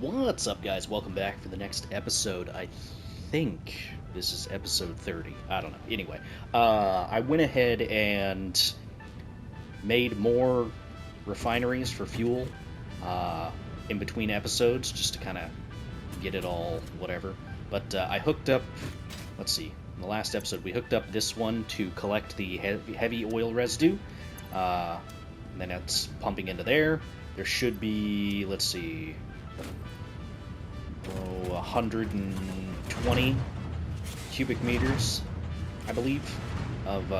What's up, guys? Welcome back for the next episode. I think this is episode 30. I don't know. Anyway, I went ahead and made more refineries for fuel in between episodes just to kind of get it all whatever. But I hooked up, let's see, in the last episode we hooked up this one to collect the heavy oil residue. And then that's pumping into there. There should be, let's see, 120 cubic meters, I believe, of,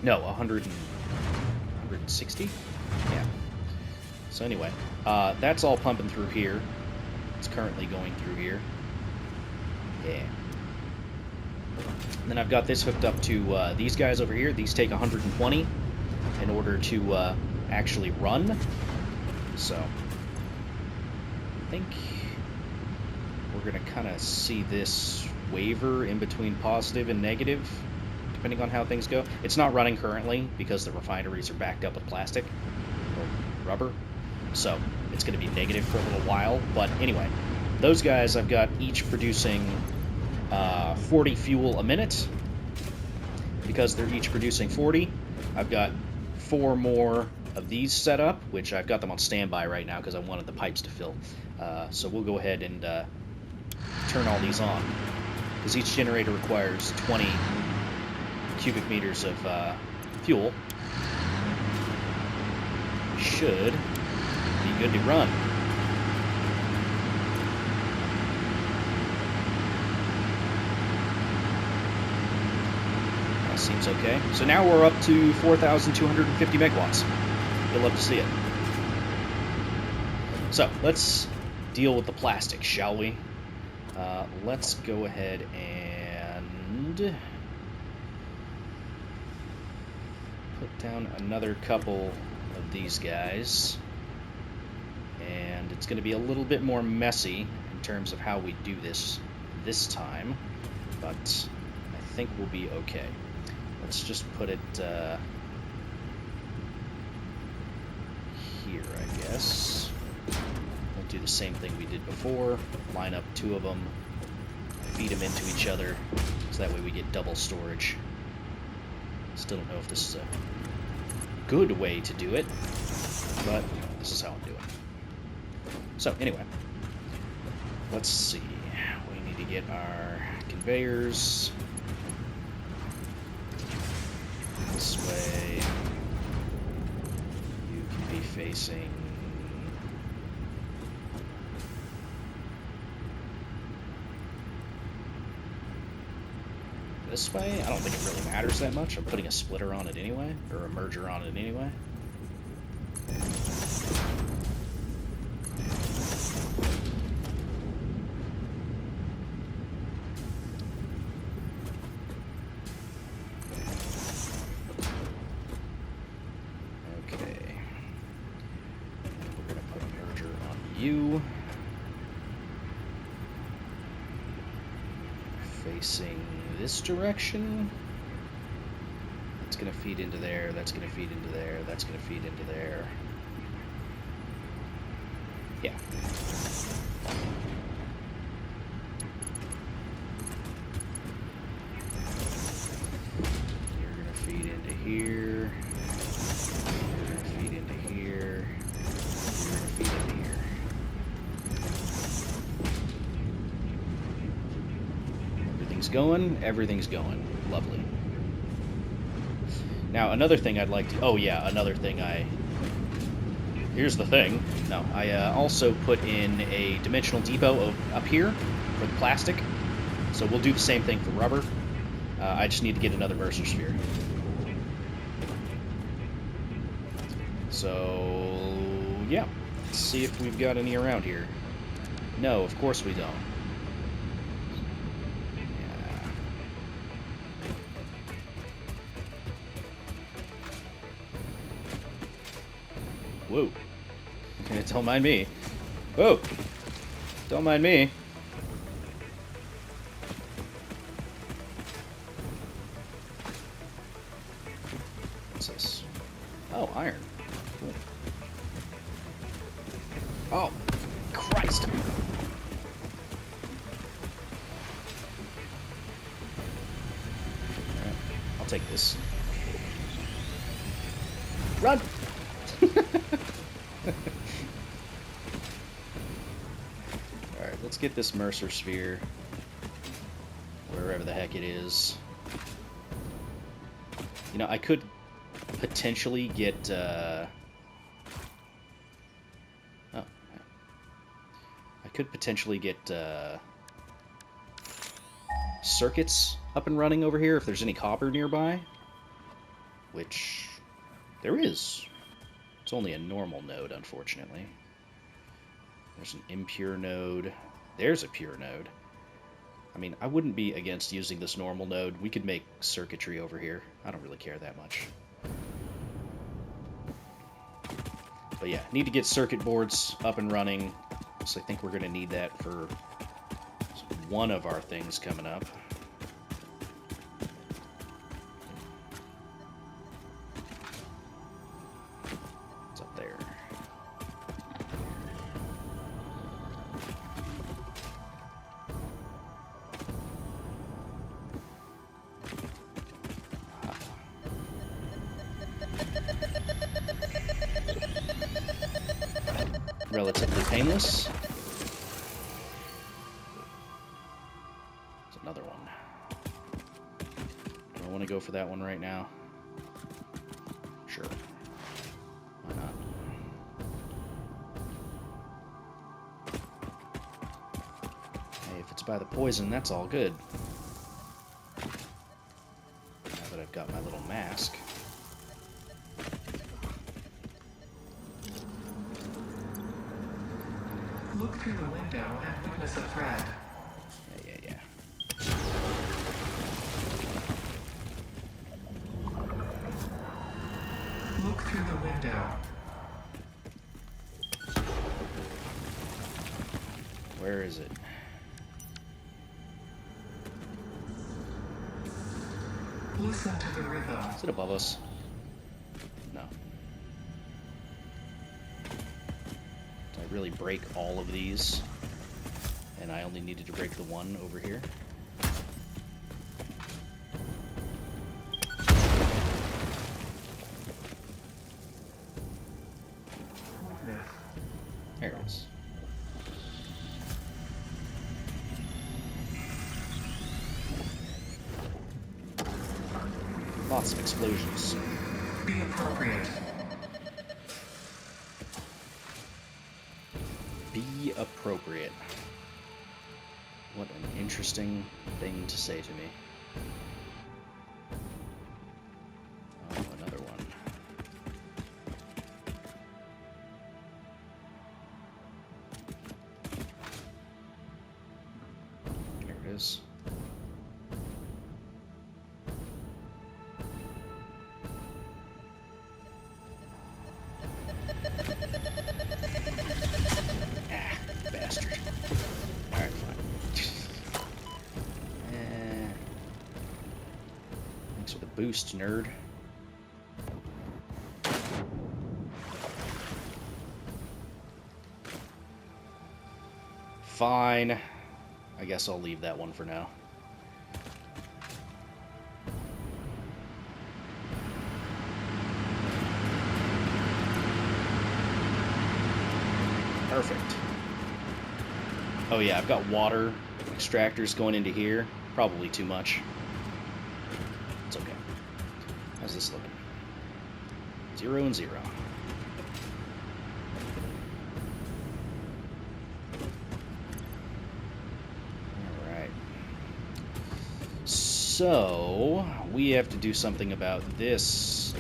no, 160? Yeah. So anyway, that's all pumping through here. It's currently going through here. Yeah. And then I've got this hooked up to these guys over here. These take 120 in order to actually run. So I think we're going to kind of see this waver in between positive and negative, depending on how things go. It's not running currently because the refineries are backed up with plastic or rubber, so it's going to be negative for a little while. But anyway, those guys I've got each producing 40 fuel a minute. Because they're each producing 40, I've got 4 more of these set up, which I've got them on standby right now because I wanted the pipes to fill. So we'll go ahead and turn all these on, because each generator requires 20 cubic meters of fuel. Should be good to run. That seems okay. So now we're up to 4,250 megawatts. You'll love to see it. So let's deal with the plastic, shall we? Let's go ahead and put down another couple of these guys. And it's going to be a little bit more messy in terms of how we do this time, but I think we'll be okay. Let's just put it here, I guess. We'll do the same thing we did before. Line up 2 of them, feed them into each other, so that way we get double storage. Still don't know if this is a good way to do it, but this is how I'm doing it. So anyway, let's see. We need to get our conveyors this way. You can be facing this way. I don't think it really matters that much. I'm putting a splitter on it anyway, or a merger on it anyway. Okay. We're going to put a merger on you. Facing this direction. That's going to feed into there, that's going to feed into there, that's going to feed into there. Yeah. You're going to feed into here. You're going to feed into here. You're going to feed into here. Everything's going. Lovely. Now, another thing I'd like to... Oh, yeah, another thing Here's the thing. No, I also put in a dimensional depot up here for the plastic. So we'll do the same thing for rubber. I just need to get another Mercer sphere. So, yeah. Let's see if we've got any around here. No, of course we don't. Whoa. Don't mind me. Whoa. Don't mind me. What's this? Oh, iron. Cool. Oh, least. Alright, I'll take this. Run! Alright, let's get this Mercer Sphere. Wherever the heck it is. You know, I could potentially get... I could potentially get circuits up and running over here if there's any copper nearby. Which there is. It's only a normal node, unfortunately. There's an impure node. There's a pure node. I mean, I wouldn't be against using this normal node. We could make circuitry over here. I don't really care that much. But yeah, need to get circuit boards up and running. So I think we're going to need that for one of our things coming up. It's up there. Relatively painless. There's another one. Do I want to go for that one right now? Sure. Why not? Hey, if it's by the poison, that's all good. Now that I've got my little mask. Look through the window and witness a threat. Yeah. Look through the window. Where is it? Listen to the rhythm. Is it above us? No. Did I really break all of these? And I only needed to break the one over here? There it is. Lots of explosions. Be appropriate. Be appropriate. What an interesting thing to say to me. Oh, another one. There it is. Bastard. Alright, fine. Thanks for the boost, nerd. Fine. I guess I'll leave that one for now. Perfect. Oh yeah, I've got water extractors going into here. Probably too much. It's okay. How's this looking? 0 and 0. Alright. So, we have to do something about this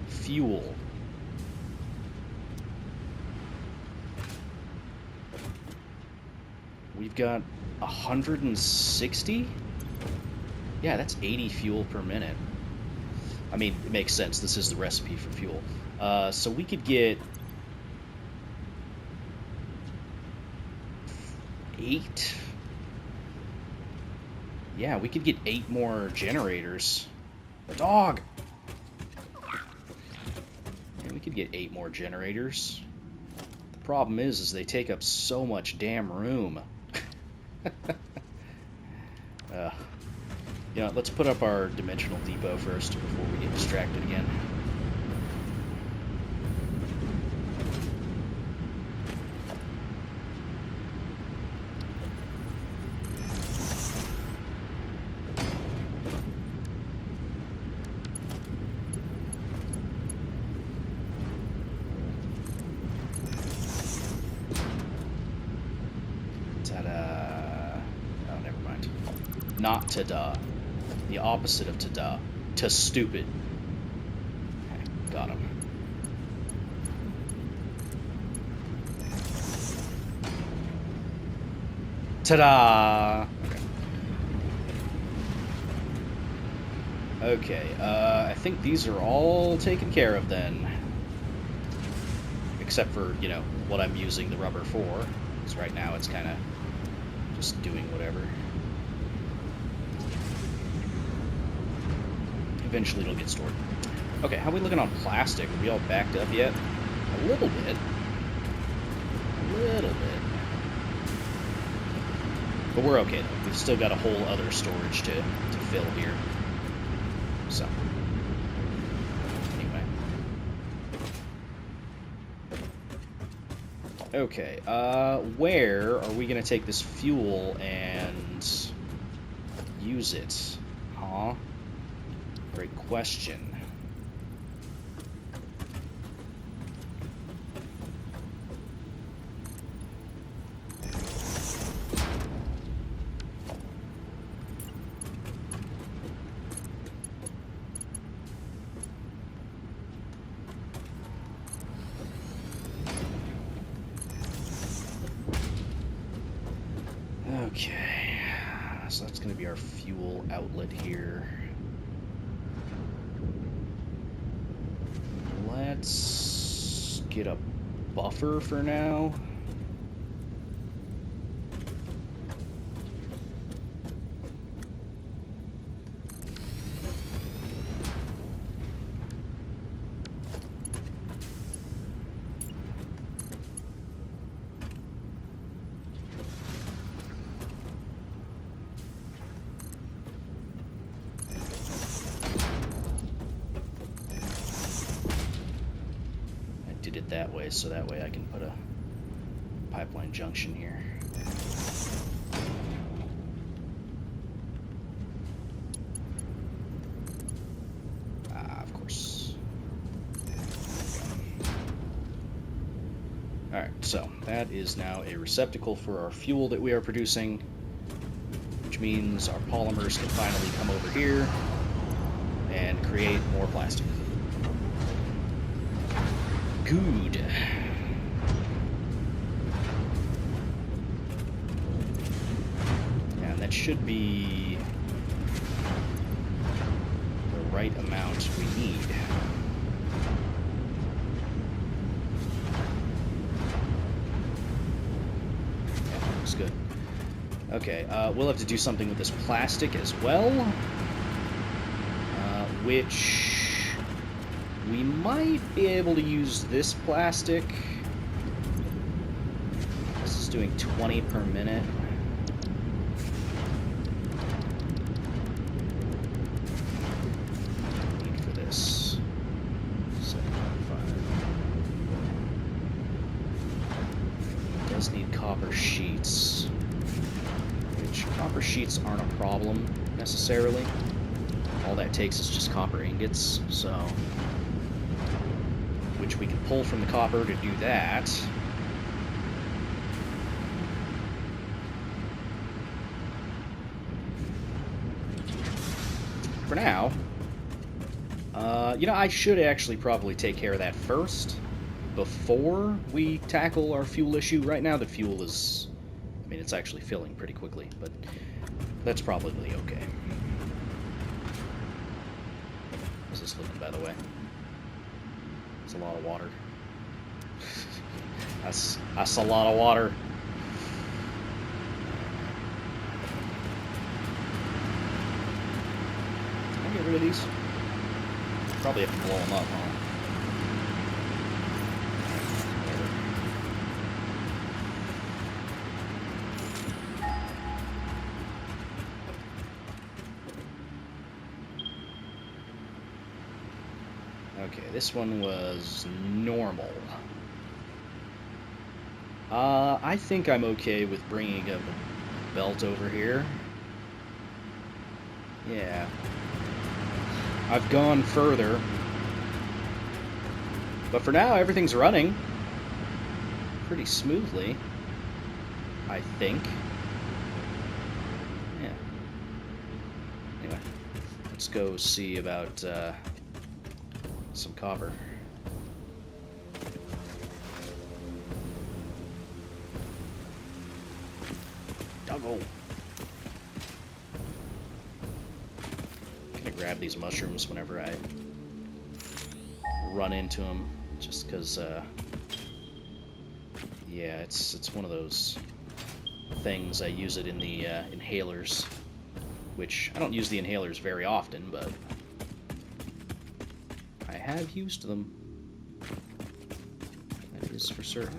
fuel. We've got 160? Yeah, that's 80 fuel per minute. I mean, it makes sense. This is the recipe for fuel. So we could get 8. Yeah, we could get 8 more generators. The dog! Yeah, we could get 8 more generators. Problem is they take up so much damn room. You know, let's put up our dimensional depot first before we get distracted again. Ta-da. Oh, never mind. Not ta-da. The opposite of ta-da. Ta-stupid. Okay, got him. Ta-da! Okay, I think these are all taken care of then. Except for, you know, what I'm using the rubber for. Because right now it's kind of just doing whatever. Eventually it'll get stored. Okay, how are we looking on plastic? Are we all backed up yet? A little bit. A little bit. But we're okay though. We've still got a whole other storage to fill here. So, anyway. Okay, where are we going to take this fuel and use it? Huh? Great question. Okay, so that's going to be our fuel outlet here. Let's get a buffer for now. That way, so that way I can put a pipeline junction here. Of course. Alright, so that is now a receptacle for our fuel that we are producing, which means our polymers can finally come over here and create more plastic. Good. And that should be the right amount we need. Yeah, looks good. Okay, we'll have to do something with this plastic as well, which we might be able to use this plastic. This is doing 20 per minute. Need for this 7.5. It does need copper sheets, which copper sheets aren't a problem necessarily. All that takes is just copper ingots, so which we can pull from the copper to do that. For now, you know, I should actually probably take care of that first before we tackle our fuel issue. Right now the fuel is, I mean, it's actually filling pretty quickly, but that's probably okay. How's this looking, by the way? That's a lot of water. That's a lot of water. Can I get rid of these? Probably have to blow them up, huh? Okay, this one was normal. I think I'm okay with bringing a belt over here. Yeah. I've gone further. But for now, everything's running pretty smoothly, I think. Yeah. Anyway, let's go see about some copper. Doggo. I'm gonna grab these mushrooms whenever I run into them, just because, yeah, it's one of those things. I use it in the inhalers, which I don't use the inhalers very often, but I have used them. That is for certain.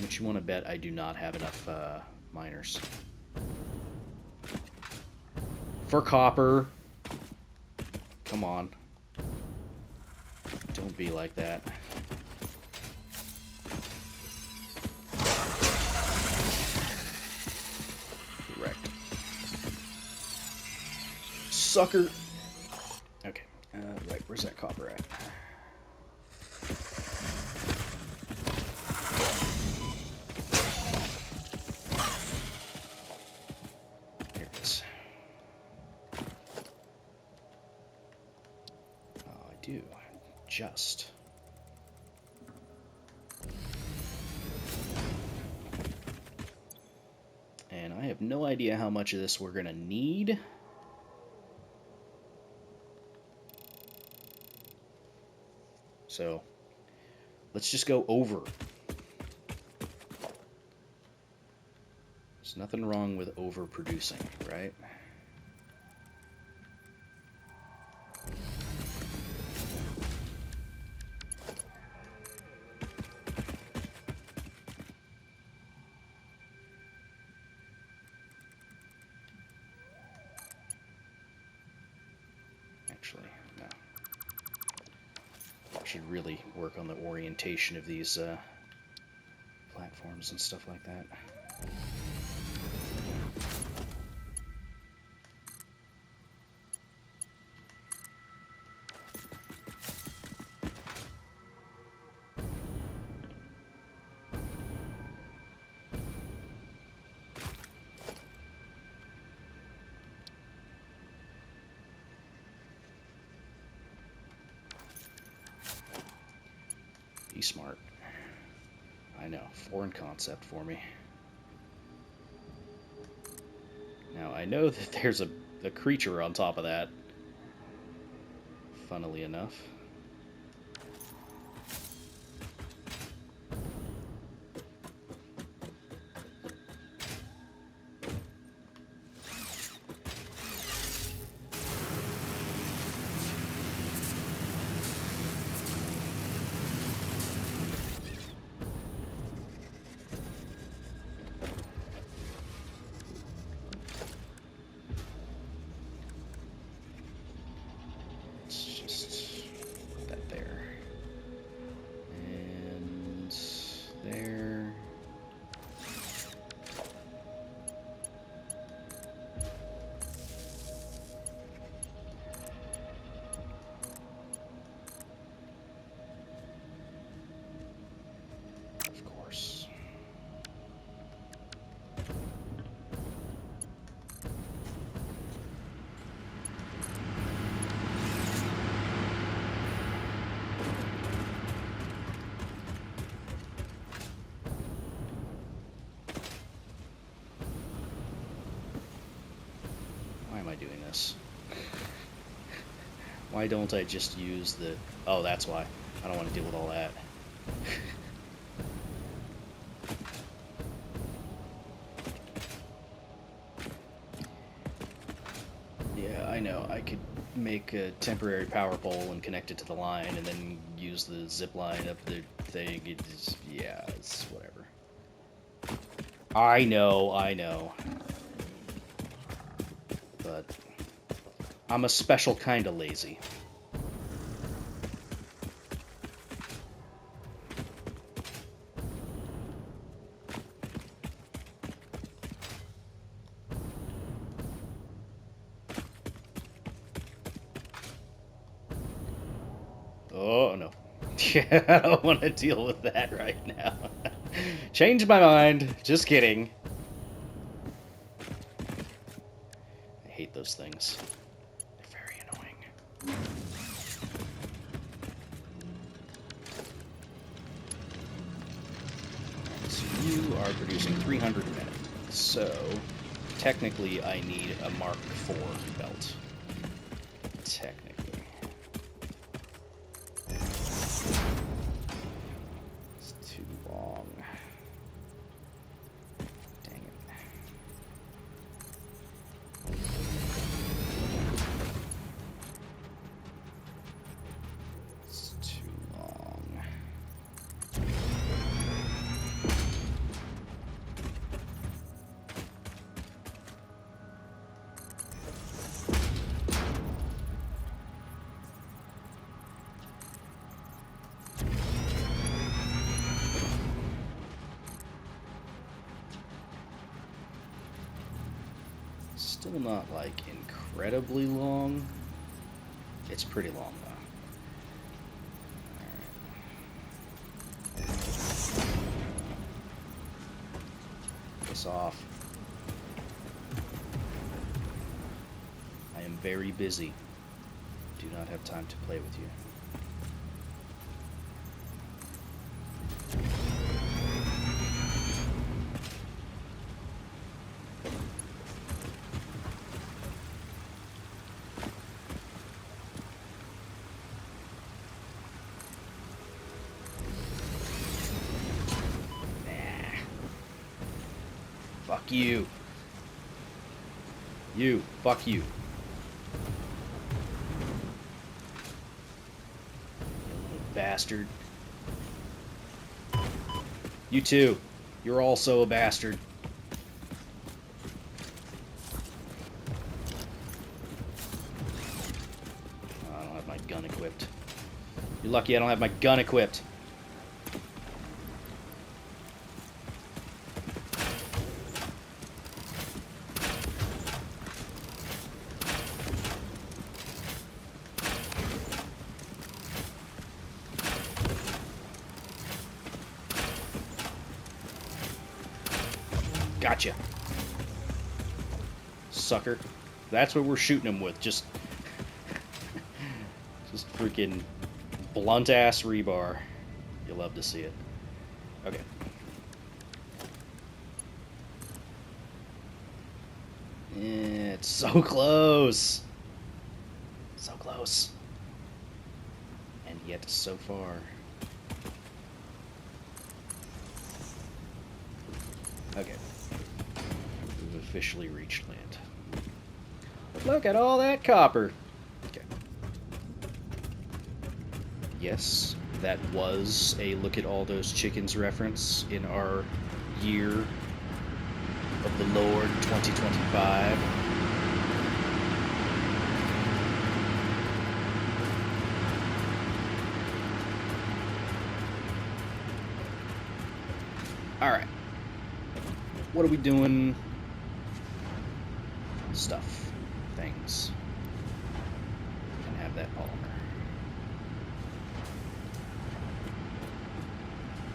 But you want to bet I do not have enough miners. For copper. Come on. Don't be like that. Wrecked. Sucker. Okay. Right, where's that copper at? Here it is. Oh, I do. Just. And I have no idea how much of this we're gonna need. So, let's just go over. There's nothing wrong with overproducing, right? Actually, no. Should really work on the orientation of these platforms and stuff like that. Be smart. I know, foreign concept for me. Now, I know that there's a creature on top of that, funnily enough. Doing this. Why don't I just use the... Oh, that's why. I don't want to deal with all that. Yeah, I know. I could make a temporary power pole and connect it to the line and then use the zip line up the thing. Yeah, it's whatever. I know. But I'm a special kind of lazy. Oh, no. Yeah, I don't want to deal with that right now. Changed my mind. Just kidding. I hate those things. They're very annoying. So you are producing 300 a minute. So, technically, I need a Mark IV belt. Technically. It's too long. Dang it. It's too long. Still not, like, incredibly long. It's pretty long, though. Alright. Piss off. I am very busy. Do not have time to play with you. Fuck you. You. Fuck you. You little bastard. You too. You're also a bastard. Oh, I don't have my gun equipped. You're lucky I don't have my gun equipped. Gotcha. Sucker. That's what we're shooting him with. Just freaking blunt-ass rebar. You'll love to see it. Okay. It's so close. So close. And yet so far. Okay. We've officially reached land. Look at all that copper. Okay. Yes, that was a look at all those chickens reference in our year of the Lord 2025. Alright. What are we doing? Stuff. Things. Can have that polymer.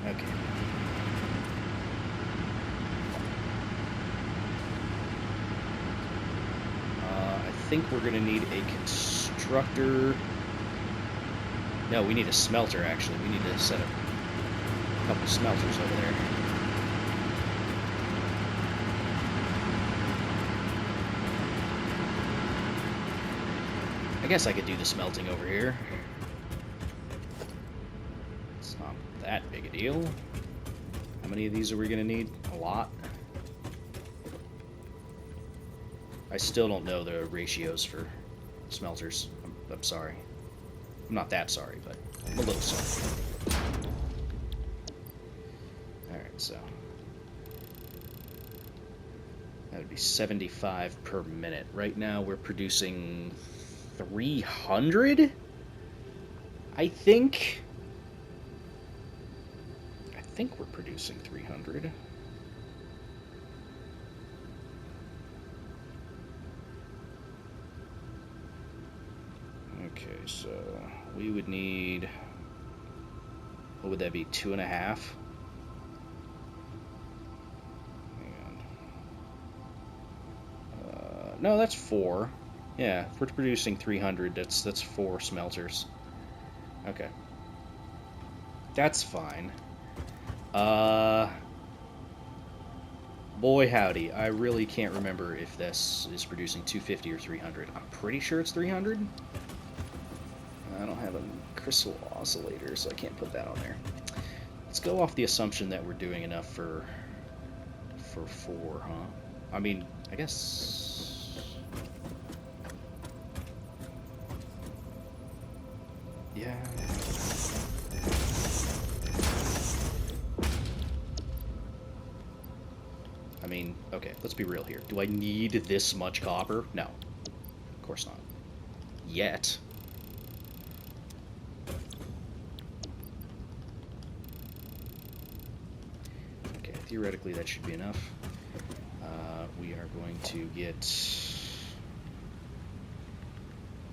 Okay. I think we're gonna need a constructor. No, we need a smelter, actually. We need to set up a couple smelters over there. I guess I could do the smelting over here. It's not that big a deal. How many of these are we going to need? A lot. I still don't know the ratios for smelters. I'm sorry. I'm not that sorry, but I'm a little sorry. Alright, so. That would be 75 per minute. Right now we're producing 300? I think we're producing 300. Okay, so we would need, what would that be, 2.5? Hang on. No, that's 4. Yeah, if we're producing 300, that's 4 smelters. Okay. That's fine. Boy howdy, I really can't remember if this is producing 250 or 300. I'm pretty sure it's 300. I don't have a crystal oscillator, so I can't put that on there. Let's go off the assumption that we're doing enough for 4, huh? I mean, I guess... Yeah... I mean, okay, let's be real here. Do I need this much copper? No. Of course not. Yet. Okay, theoretically that should be enough. We are going to get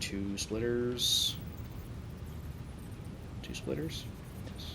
2 splitters. 2 splitters? Yes.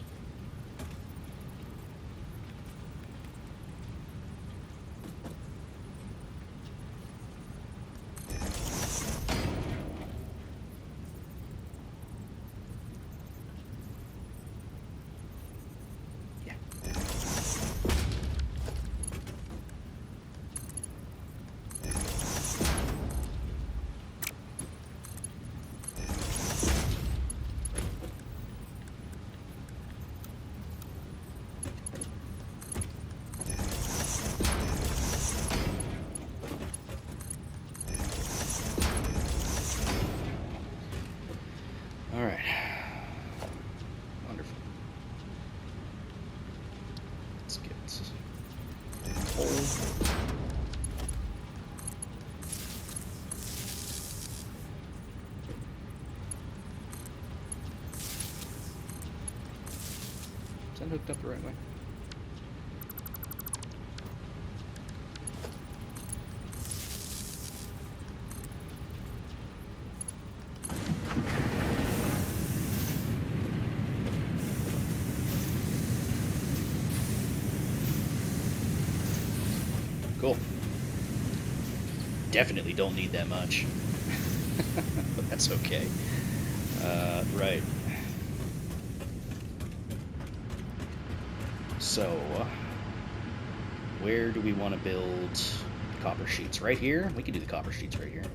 Alright. Wonderful. Let's get coal. Is that hooked up the right way? Cool. Definitely don't need that much. But that's okay. Right. So, where do we want to build copper sheets? Right here? We can do the copper sheets right here.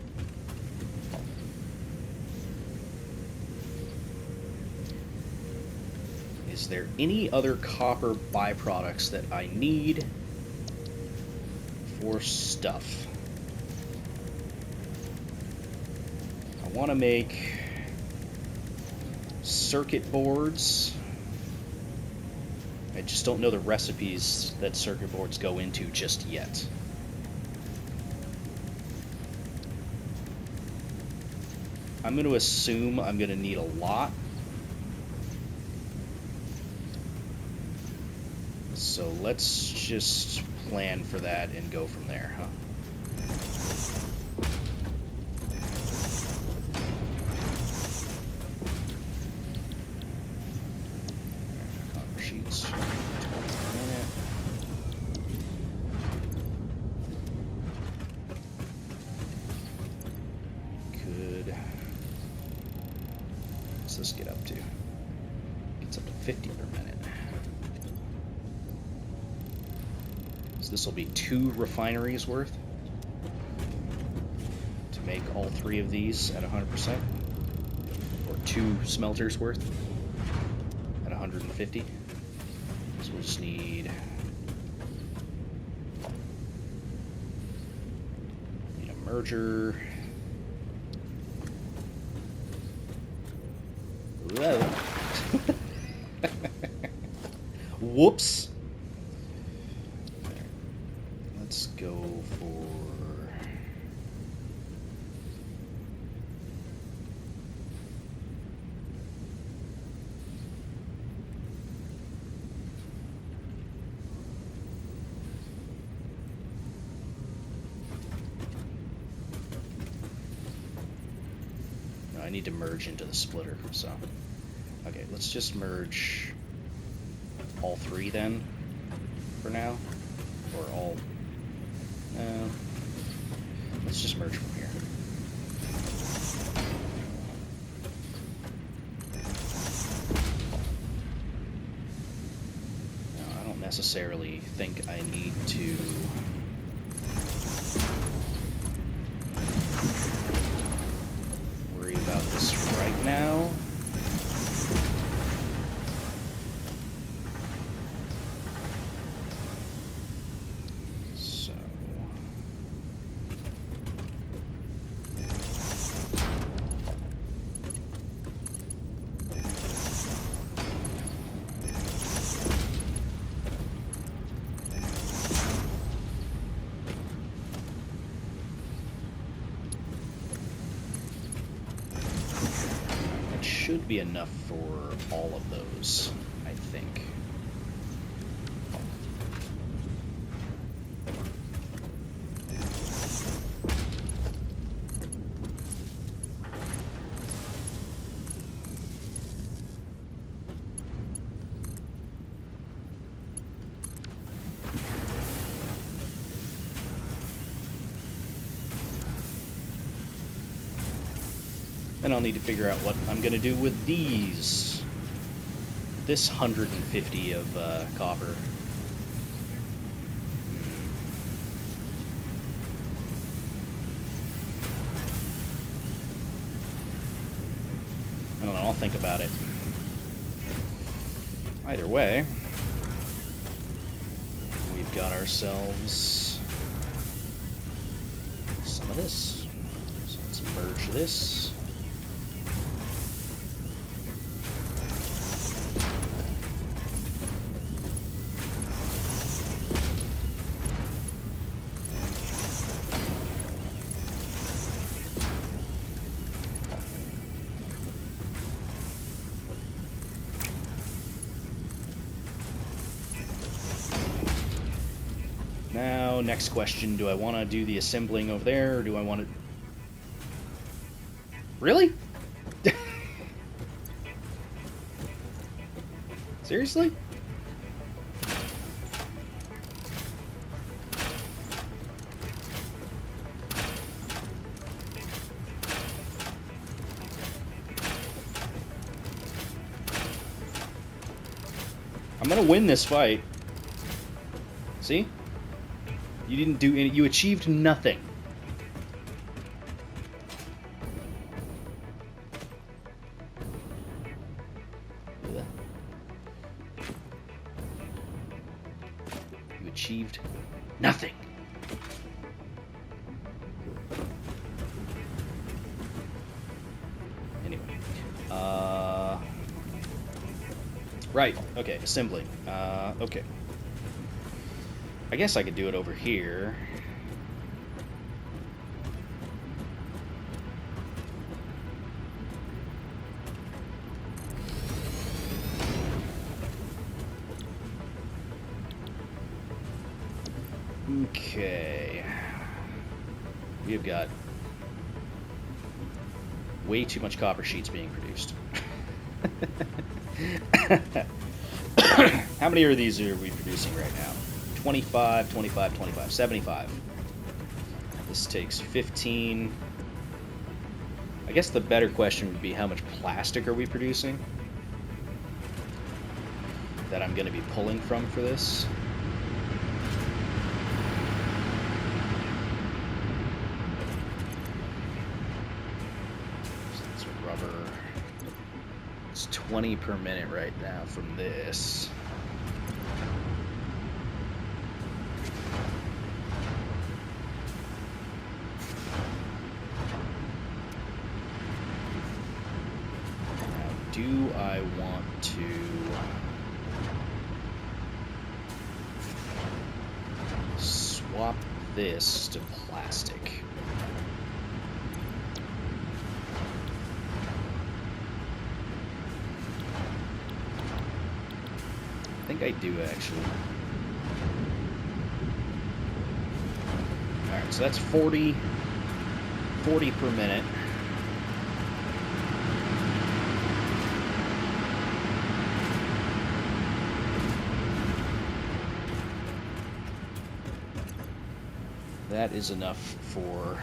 Is there any other copper byproducts that I need for stuff? I want to make circuit boards. I just don't know the recipes that circuit boards go into just yet. I'm going to assume I'm going to need a lot. So let's just plan for that and go from there, huh? Copper sheets. Could. What's this get up to? It's up to 50 per minute. So this will be 2 refineries worth to make all 3 of these at 100%, or 2 smelters worth at 150. So we'll just need a merger. Whoa. Whoops. Let's go for need to merge into the splitter, so... Okay, let's just merge all three then, for now. Or all... let's just merge from here. Now, I don't necessarily think I need to... worry about this right now. Should be enough for all of those, I think. Then I'll need to figure out what I'm going to do with these. This 150 of copper. I don't know, I'll think about it. Either way, we've got ourselves some of this. So let's merge this. Now, next question, do I want to do the assembling over there, or do I want to... Really? Seriously? I'm gonna win this fight. See? You didn't do any, you achieved nothing. You achieved nothing. Anyway. Right, okay, assembling. Okay. I guess I could do it over here. Okay. We've got way too much copper sheets being produced. How many of these are we producing right now? 25, 25, 25, 75. This takes 15. I guess the better question would be how much plastic are we producing that I'm going to be pulling from for this. So it's rubber. It's 20 per minute right now from this. Do I want to swap this to plastic? I think I do, actually. Alright, so that's 40 per minute. That is enough for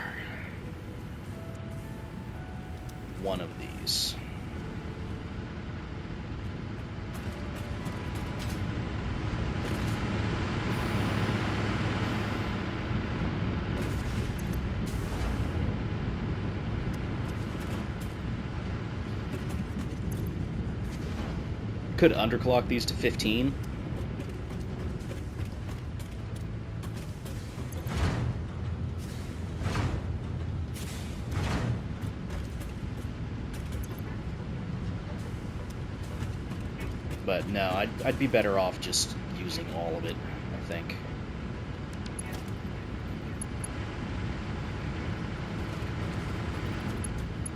one of these. Could underclock these to 15. But no, I'd be better off just using all of it, I think.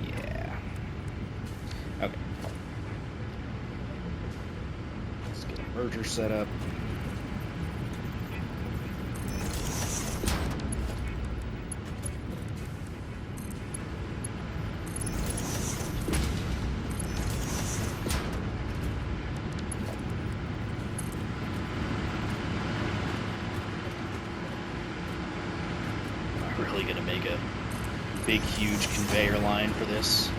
Yeah. Okay. Let's get a merger set up. Really gonna make a big, huge conveyor line for this.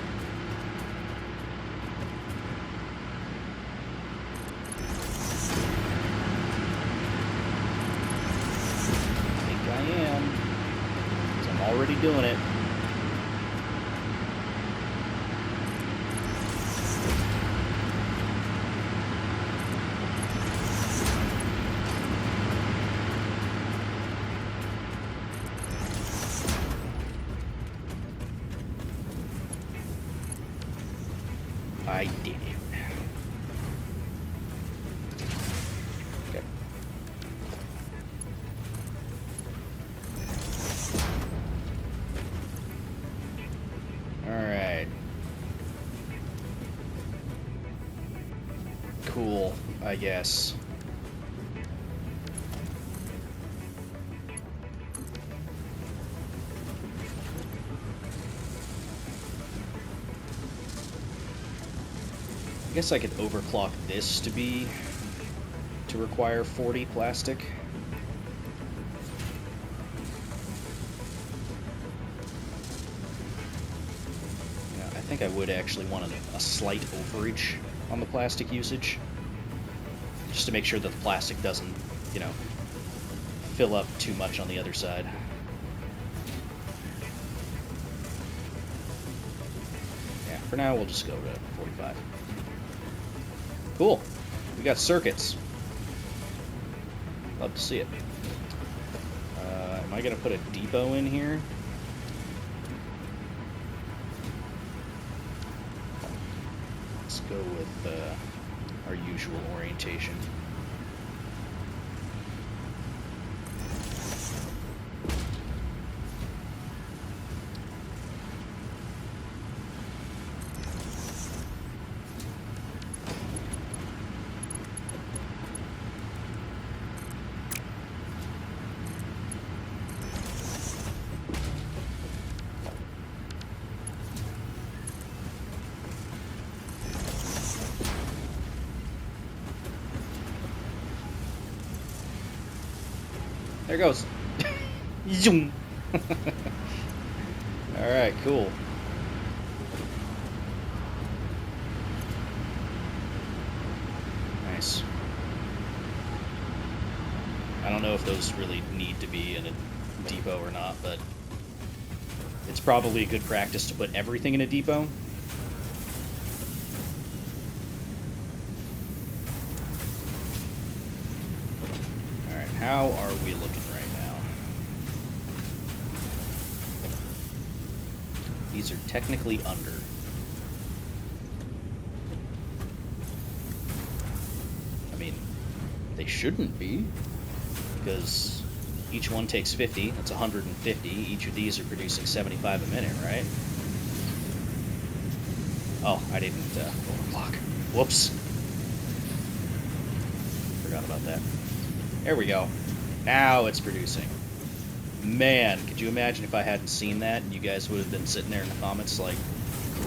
I think I am, because I'm already doing it. I did it. Okay. Alright. Cool, I guess. I guess I could overclock this to require 40 plastic. Yeah, I think I would actually want a slight overage on the plastic usage, just to make sure that the plastic doesn't, you know, fill up too much on the other side. Yeah, for now we'll just go to 45. Cool. We got circuits. Love to see it. Am I going to put a depot in here? Let's go with our usual orientation. There goes. Zoom. Alright, cool. Nice. I don't know if those really need to be in a depot or not, but it's probably a good practice to put everything in a depot. Alright, how are we looking right now? These are technically under. I mean, they shouldn't be, because each one takes 50, that's 150. Each of these are producing 75 a minute, right? Oh, I didn't overclock. Whoops. Forgot about that. There we go. Now it's producing. Man, could you imagine if I hadn't seen that and you guys would have been sitting there in the comments like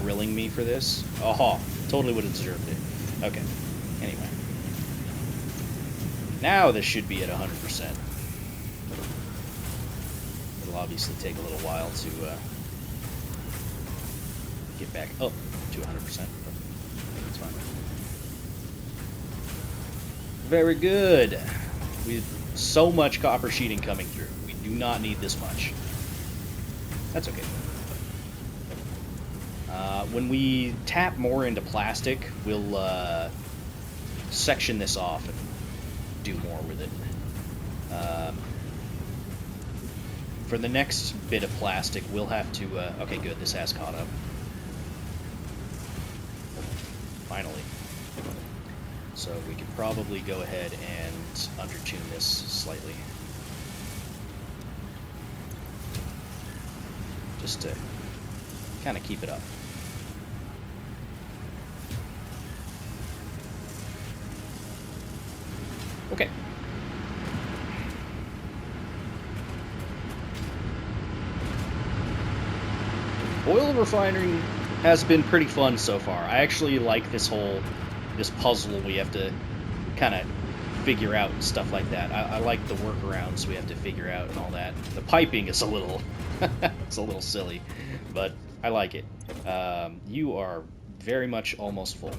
grilling me for this? Oh, totally would have deserved it. Okay. Anyway. Now this should be at 100%. It'll obviously take a little while to get back up to 100%, but it's fine. Very good. We've so much copper sheeting coming through. We do not need this much. That's okay. When we tap more into plastic, we'll section this off and do more with it. For the next bit of plastic, we'll have to... okay, good. This has caught up. Finally. So we could probably go ahead and undertune this slightly. Just to kind of keep it up. Okay. Oil refining has been pretty fun so far. I actually like this puzzle we have to kind of figure out and stuff like that. I like the workarounds we have to figure out and all that. The piping is a little it's a little silly, but I like it. You are very much almost full.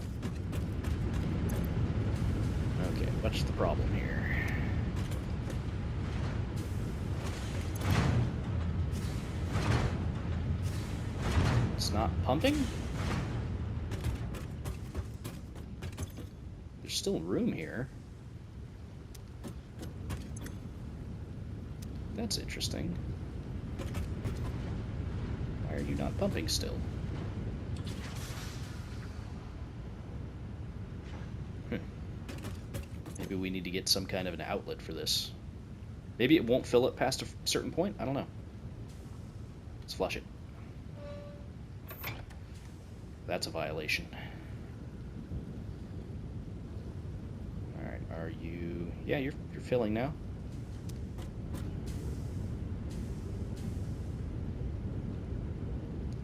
Okay, what's the problem here? It's not pumping? There's still room here. That's interesting. Why are you not pumping still? Maybe we need to get some kind of an outlet for this. Maybe it won't fill it past a certain point? I don't know. Let's flush it. That's a violation. Alright, are you... Yeah, you're filling now.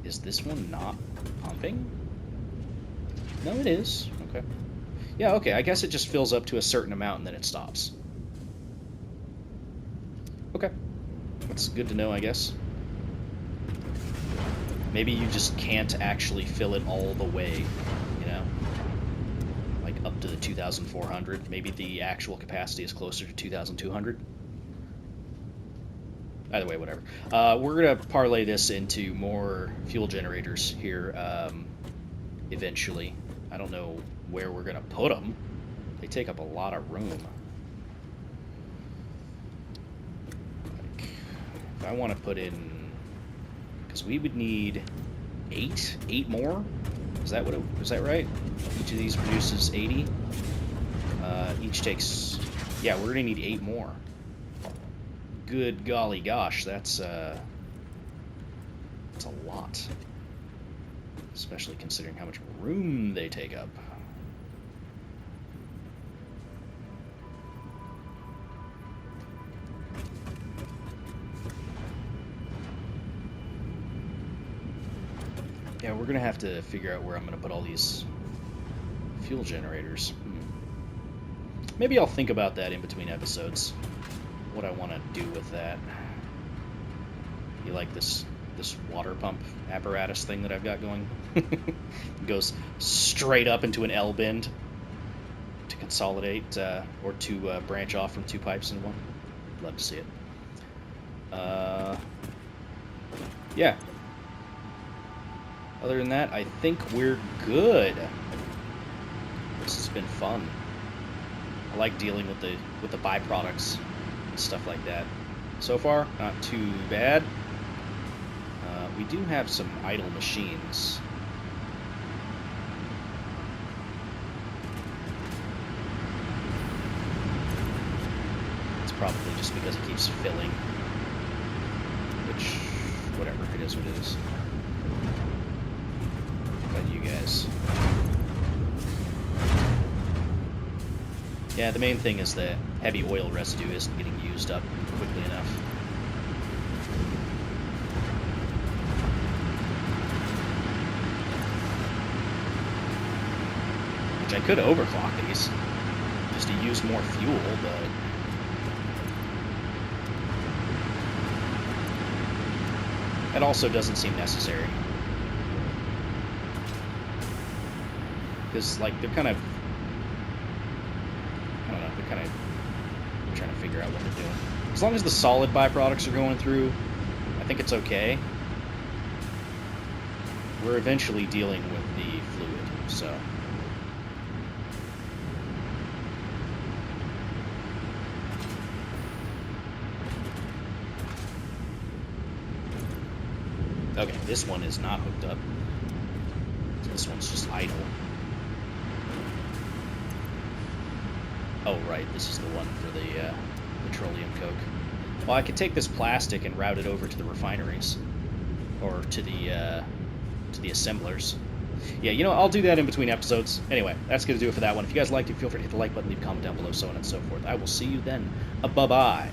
Is this one not pumping? No, it is. Okay. Yeah, okay, I guess it just fills up to a certain amount and then it stops. Okay. That's good to know, I guess. Maybe you just can't actually fill it all the way, you know? Like up to the 2,400. Maybe the actual capacity is closer to 2,200. Either way, whatever. We're going to parlay this into more fuel generators here eventually. I don't know where we're going to put them. They take up a lot of room. Like, if I want to put in... Because we would need 8 more? Is that right? Each of these produces 80. Each takes... Yeah, we're going to need 8 more. Good golly gosh, that's a lot. Especially considering how much room they take up. Yeah, we're gonna have to figure out where I'm gonna put all these fuel generators. Maybe I'll think about that in between episodes. What I want to do with that. You like this water pump apparatus thing that I've got going? It goes straight up into an L bend to consolidate or to branch off from 2 pipes in one. Love to see it. Yeah. Other than that, I think we're good. This has been fun. I like dealing with the byproducts and stuff like that. So far, not too bad. We do have some idle machines. It's probably just because it keeps filling. Which, whatever, it is what it is. How about you guys? Yeah, the main thing is the heavy oil residue isn't getting used up quickly enough. Which I could overclock these, just to use more fuel, but... That also doesn't seem necessary. Because, like, they're kind of... I don't know, they're kind of trying to figure out what they're doing. As long as the solid byproducts are going through, I think it's okay. We're eventually dealing with the fluid, so... Okay, this one is not hooked up. This one's just idle. Oh, right, this is the one for the petroleum coke. Well, I could take this plastic and route it over to the refineries. Or to the assemblers. Yeah, you know, I'll do that in between episodes. Anyway, that's going to do it for that one. If you guys liked it, feel free to hit the like button, leave a comment down below, so on and so forth. I will see you then. Bye-bye.